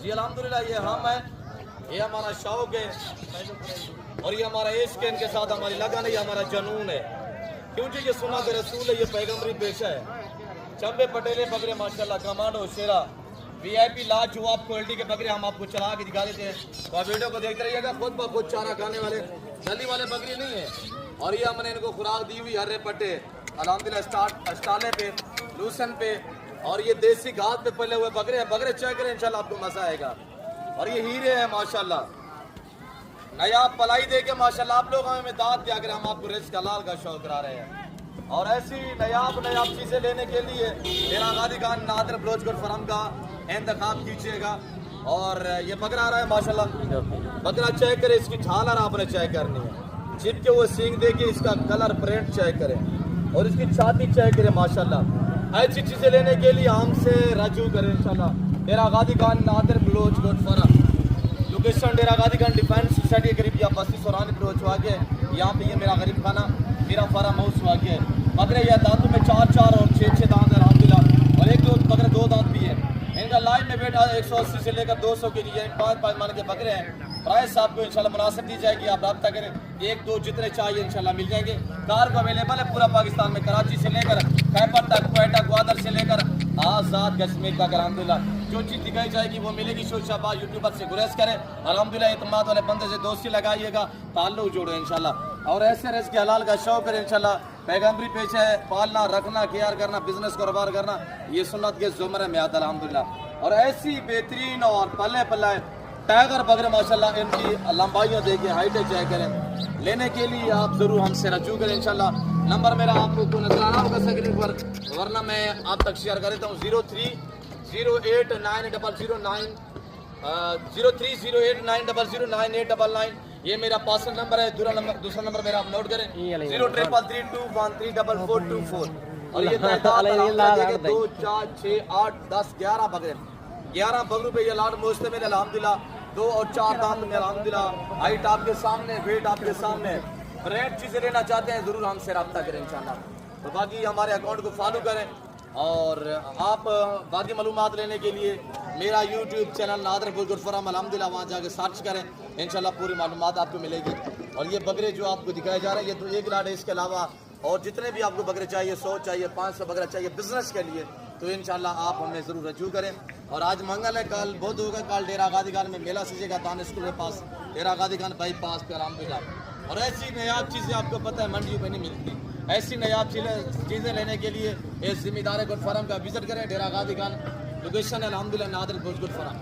جی الحمدللہ یہ ہم ہیں، یہ ہمارا شوق ہے اور یہ ہمارا عشق ہے، ان کے ساتھ ہماری لگن ہے، یہ ہمارا جنون ہے، کیونکہ یہ سنت رسول ہے، یہ پیغمبری پیشہ ہے۔ چمبے پٹیلے بکرے ماشاءاللہ کمانڈو شیرا وی آئی پی لاجواب کوالٹی کے بکرے ہم آپ کو چلا کے دکھا دیتے ہیں، تو آپ ویڈیو کو دیکھتے رہیے گا۔ خود بخود چارہ کھانے والے گلی والے بکری نہیں ہیں، اور یہ ہم نے ان کو خوراک دی ہوئی ہرے پٹے الحمدللہ اسٹالے پہ لوسن پہ، اور یہ دیسی گھاس پہ پلے ہوئے بکرے ہیں۔ بکرے چیک کریں انشاءاللہ آپ کو مزہ آئے گا، اور یہ ہیرے ہیں ماشاءاللہ نایاب پلائی دے کے ماشاءاللہ۔ آپ لوگ ہمیں دعوت کیا کریں، ہم آپ کو رزق حلال کا شوق کرا رہے ہیں، اور ایسی نایاب چیزیں لینے کے لیے میرا غازی خان نادر بلوچ گڈ فرم کا انتخاب کیجیے گا۔ اور یہ بکرا آ رہا ہے ماشاءاللہ، بکرا چیک کرے، اس کی جھالر آپ نے چیک کرنی ہے، چپ کے وہ سینگ دے کے اس کا کلر پرنٹ چیک کریں، اور اس کی چھاتی چیک کریں ماشاءاللہ۔ ایسی چیزیں لینے کے لیے ہم سے رجوع کریں انشاءاللہ۔ میرا غازی خان نادر بلوچ گڈ فرم، لوکیشن ڈیرا غازی خان ڈیفینس سوسائٹی کے قریب یا بستی سورانی بلوچ واقع ہے، یہاں پہ یہ میرا غریب خانہ میرا فارم ہاؤس واقع ہے۔ بکرے یہ دانتوں میں 4 اور 6 دانت ہے الحمدللہ، اور ایک دو بکرے 2 دانت بھی ہے۔ ان کا لائن میں ویٹ 180 سے لے کر 200 کے لیے 5 مانے کے بکرے ہیں۔ پرائس آپ کو انشاءاللہ مناسب دی جائے گی، آپ رابطہ کریں، 1-2 جتنے چاہیے انشاءاللہ مل جائیں گے۔ کار کو اویلیبل ہے پورا پاکستان میں، کراچی سے لے کر خیبر تک، کوئٹہ گوادر سے لے کر آزاد کشمیر تک الحمدللہ جو چیز دکھائی جائے گی وہ ملے گی۔ شور شاباش یوٹیوبر سے گریز کریں الحمدللہ، اعتماد والے بندے سے دوستی لگائیے گا، تعلق جوڑیں انشاءاللہ، اور ایسے رزق حلال کا شوق کریں انشاءاللہ۔ پیغمبری پیشہ ہے، پالنا رکھنا کیئر کرنا بزنس کاروبار کرنا، یہ سنت کے زمرے میں آتا الحمدللہ۔ اور ایسی بہترین اور پلے پلائے ٹائگر بکرے ماشاءاللہ، ان کی لمبائیوں دیکھیں، ہائٹیں چیک کریں، لینے کے لیے آپ ضرور ہم سے رجوع کریں انشاءاللہ۔ نمبر میرا آپ کو نظر آ رہا ہوگا اسکرین پر، ورنہ میں آپ تک شیئر کر دیتا ہوں، 0308900999 یہ میرا پارسل نمبر ہے۔ دوسرا نمبر میرا آپ نوٹ کریں 0333213424، اور یہ تعداد 2 4 6 8 10 11 بکرے، 11 بکروں پہ یہ لاٹ موجتے میرے الحمدللہ، 2 اور 4 دانت میں الحمدللہ، ہائٹ آپ کے سامنے، ویٹ آپ کے سامنے۔ ریٹ چیزیں لینا چاہتے ہیں ضرور ہم سے رابطہ کریں انشاءاللہ، تو باقی ہمارے اکاؤنٹ کو فالو کریں، اور آپ باقی معلومات لینے کے لیے میرا یوٹیوب چینل نادر بلوچ گڈ فرم الحمدللہ وہاں جا کے سرچ کریں، انشاءاللہ پوری معلومات آپ کو ملے گی۔ اور یہ بکرے جو آپ کو دکھائے جا رہے ہیں یہ تو ایک لاٹ ہے، اس کے علاوہ اور جتنے بھی آپ کو بکرے چاہیے، 100 چاہیے، 500 بکرا چاہیے بزنس کے لیے، تو انشاءاللہ آپ ہمیں ضرور رجوع کریں۔ اور آج منگل ہے، کل بدھ ہوگا، کل ڈیرا غازی خان میں میلہ سجے گا، دان اسکول کے پاس ڈیرا غازی خان بائی پاس پہ الحمدللہ۔ اور ایسی نایاب چیزیں آپ کو پتہ ہے منڈیوں میں نہیں ملتی، ایسی نایاب چیزیں لینے کے لیے اس ذمہ دار گڈ فرم کا وزٹ کریں، ڈیرا غازی خان، لوکیشن ہے الحمدللہ نادر بلوچ گڈ فرم۔